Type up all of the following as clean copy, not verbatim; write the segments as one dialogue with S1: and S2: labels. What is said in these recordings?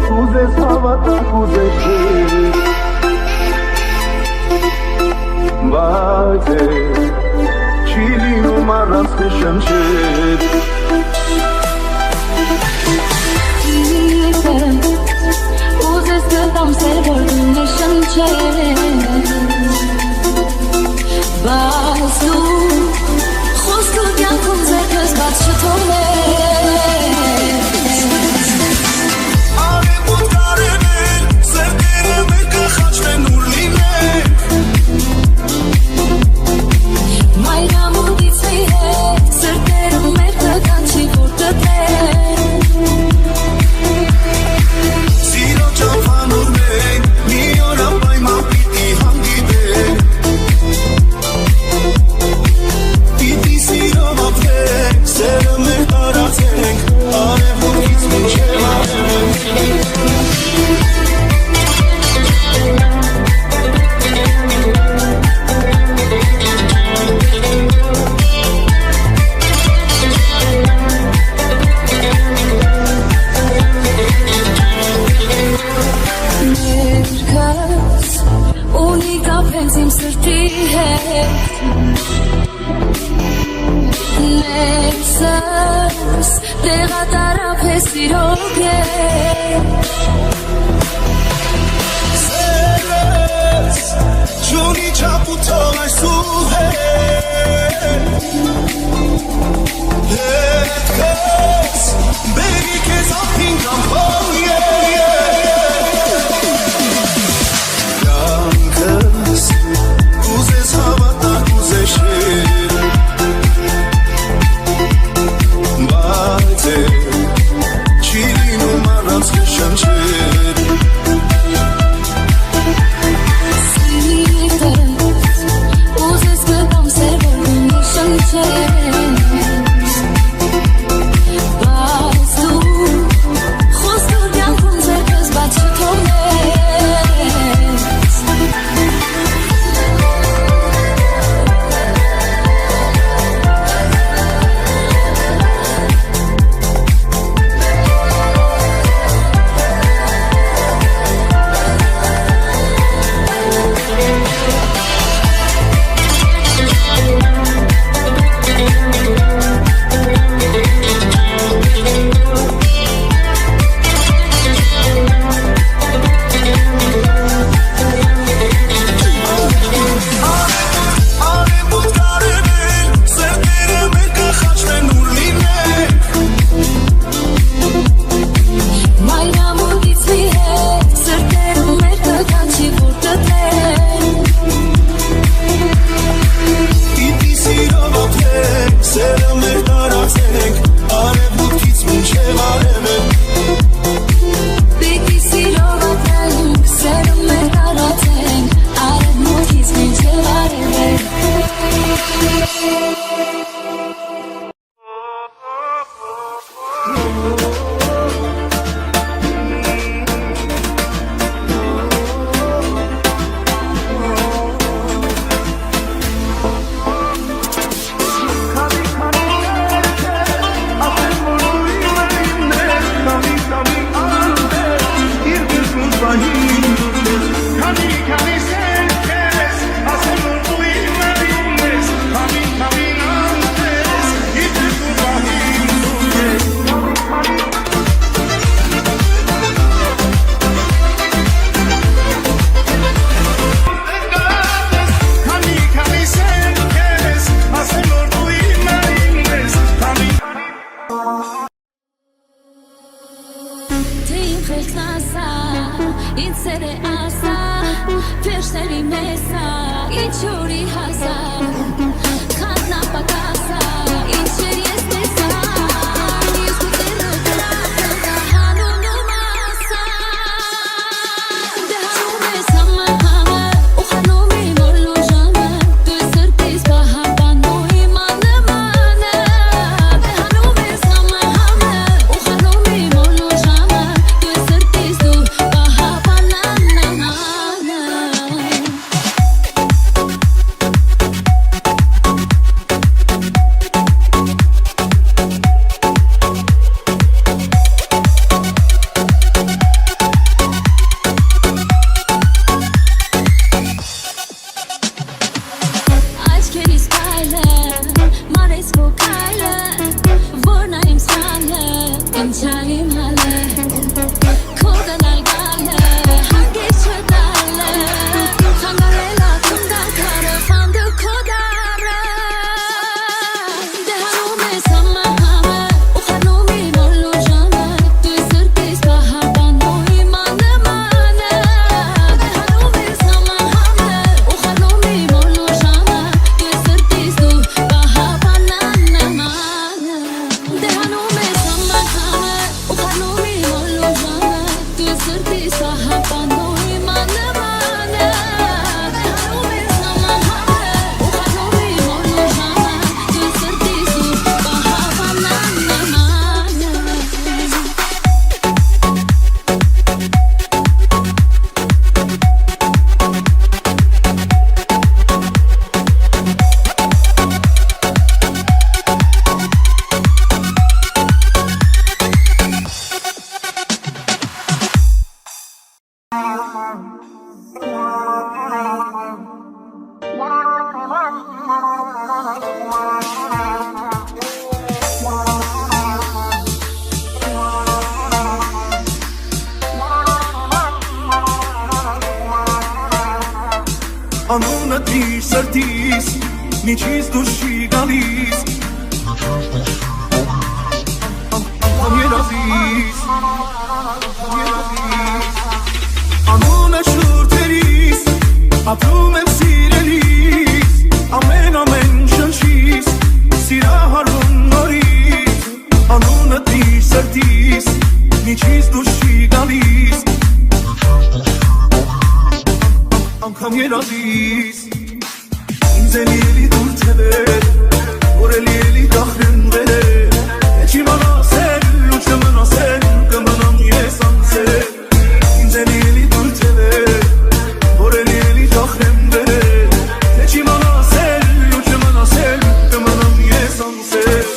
S1: Կուզես հավատա, կուզես բայց չի լինում առանց քո շնչեր
S2: Ուզես գտամ սեր, որ դու մեր շնչեր բայց դու խոսքու կյանքում ձերքս բաց չթողներ
S1: Արևոտ կարևել, սերտերը մեր կխաչվեն ուր լինենք
S2: Մայրամուտից մի հետ, սրտերում մեր կկանչի, որ կտենք
S1: Սիրո ճամփանուր մենք, մի օր ապայման պիտի հանդիպենք Պիտի սիրով ապրենք, սերը մեր տարածենք Արևմուտքից մինչև արևենք
S2: Իմ սրտի հետ Ներսս տեղատարապ է սիրով հետ
S1: Սերես, ջունի չապութով այս ու հետ Հետքես, բերի կեզ ապին կամպոն Կուզես հավատա, կուզես շեր Բայց չի լինում առանց քո շնչեր
S2: Սիրտս, ուզես գտամ սեր, որ դու մեր շնչեր բայց դու խոսքու կյանքում ձերքս բաց չթողներ
S1: անունատիր սրտիս միջից դուրս չի գալիս անգամ երազիս անունը շուրթերիս ապրում եմ սիրելիս ամեն շնչիս սիրահարում նորից անունատիր սրտիս միջից դուրս չի գալիս անգամ երազիս ինձ էլի դուր թևեր որ էլի գախրեն վերեր Չի մնասել ու չմնասել կմնամ ես անցել ինձ էլի դուր թևեր որ էլի գախրեն վերեր Չի մնասել ու չմնասել կմնամ ես անցել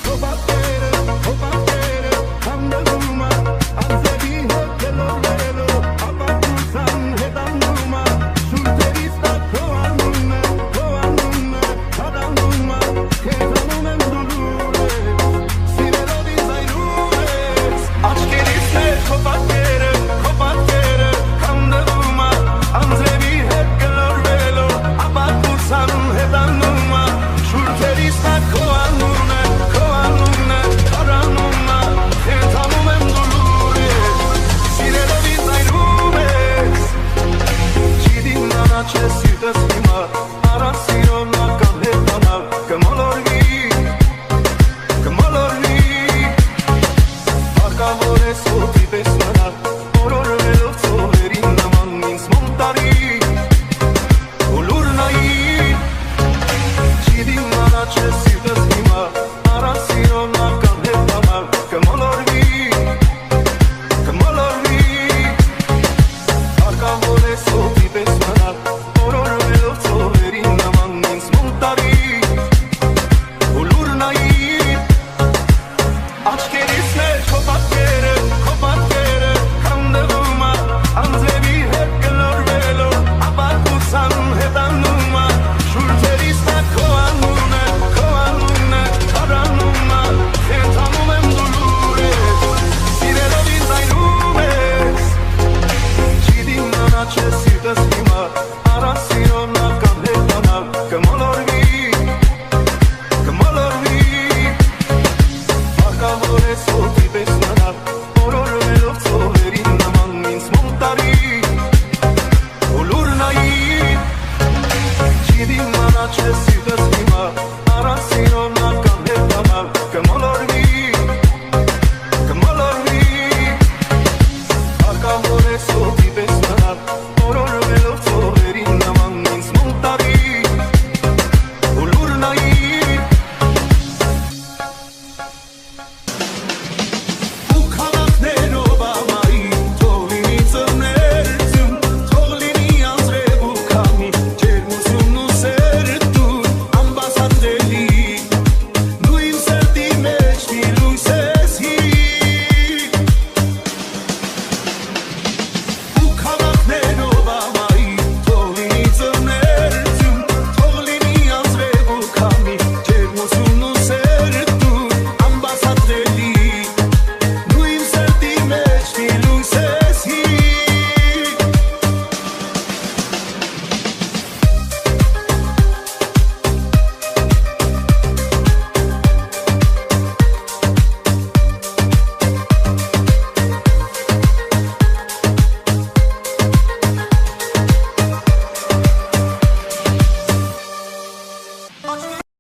S1: Nobody